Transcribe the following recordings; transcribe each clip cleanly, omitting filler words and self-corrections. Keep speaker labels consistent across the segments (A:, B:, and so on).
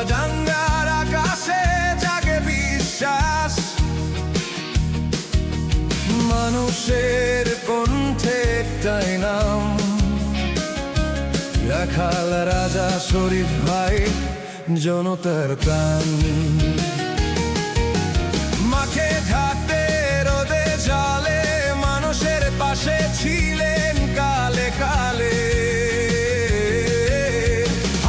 A: চুয়াডাঙ্গার আকাশে জাগে বিশ্বাস, মানুষের কণ্ঠে একটাই নাম, রাখাল রাজা শরীফ ভাই, জনতার প্রাণ। মাঠে ঘাটে রোদে জালে মানুষের পাশে ছিলেন কালে কালে।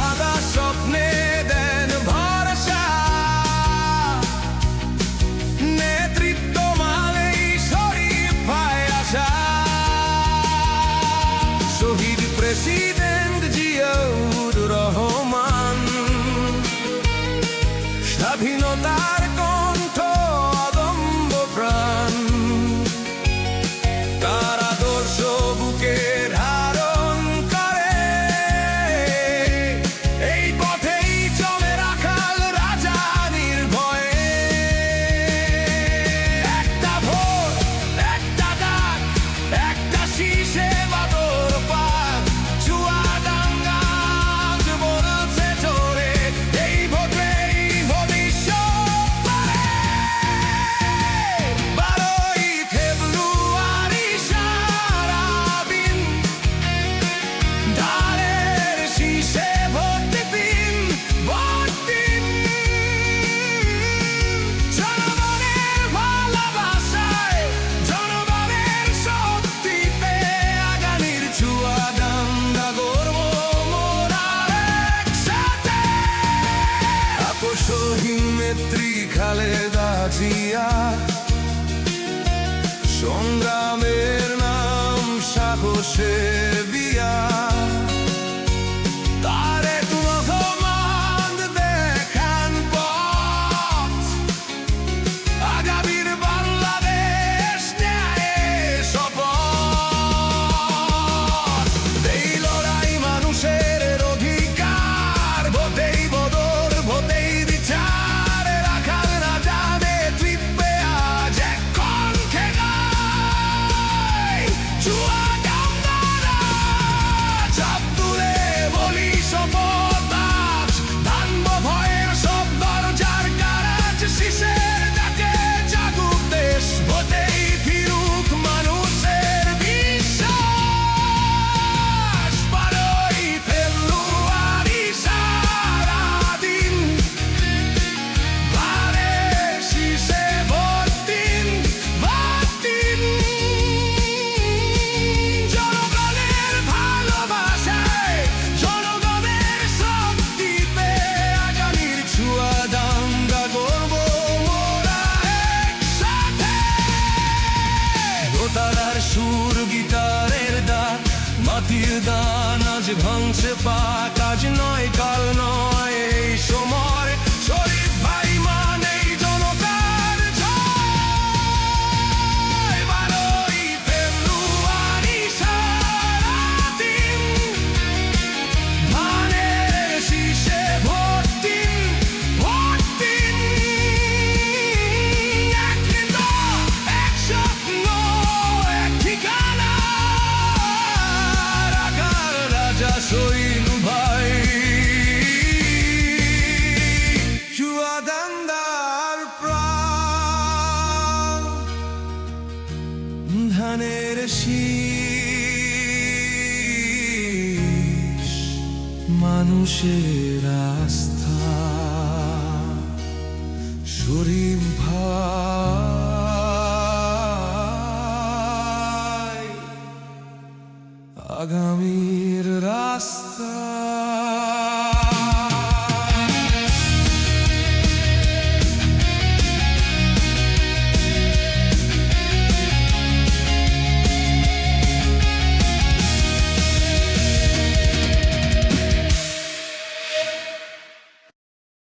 A: আদা স্বপ্নে দেন ভরসা, নেতৃত্ব মানেই শরীফ ভাই আশা। শহীদ প্রেসিডেন্ট জিয়াউর রহমান, স্বাধীনতার কণ্ঠ অদম্য প্রাণ, তার আদর্শ বুকে ধারণ করে। এই পথেই চলে রাখাল রাজা নির্ভয়ে। একটা ভোট, একটা ডাক, একটা শীষে বাদর পাক, চুয়াডাঙ্গা আজ বলছে জোরে, এই ভোটেই ভবিষ্যৎ গড়ে। 12ই ফেব্রুয়ারি সারাদিন ধানের শীষে ভোট দিন, ভোট দিন। জনগণের ভালোবাসায়, জনগণের শক্তিতে আগামীর চুয়াডাঙ্গা গর্ব মোরা একসাথে। আপসহীন নেত্রী খালেদা জিয়া, সংগ্রামের নাম সাহসের বিয়া। তার এক রহমান দেখান পথ, আগামীর বাংলাদেশ ন্যায়ের শপথ। এই লড়াই মানুষের অধিকার, ভোটেই বদল, ভোটেই বিচার। রাখাল রাজা নেতৃত্বে আজ এক কণ্ঠে গায়, চুয়াডাঙ্গার আজ। আব্দুলে বলি শপথ আজ, ভাঙব ভয়ের সব দরজার কাজ। শীষের ডাকে জাগুক দেশ, ভোটেই ফিরুক মানুষের বিশ্বাস। 12ই ফেব্রুয়ারি সারাদিন ধানের শীষে ভোট দিন, ভোট দিন। জনগণের ভালোবাসায়, জনগণের শক্তিতে আগামীর চুয়াডাঙ্গা গর্ব মোরা একসাথে। দোতারার সুর, গিটারের ডাক, মাটির দান আজ ভাঙছে পাক। আজ নয় কাল নয় এই সময়, শরীফ ভাই মানেই জনতার জয়। 12ই ফেব্রুয়ারি সারাদিন ধানের শীষে ভোট দিন, ভোট দিন। এক হৃদয়, এক স্বপ্ন, এক ঠিকানা, রাখাল রাজা শরীফ ভাই, চুয়াডাঙ্গার প্রাণ। ধানের শীষ, মানুষের আস্থা, শরীফ ভাই, আগামীর রাস্তা।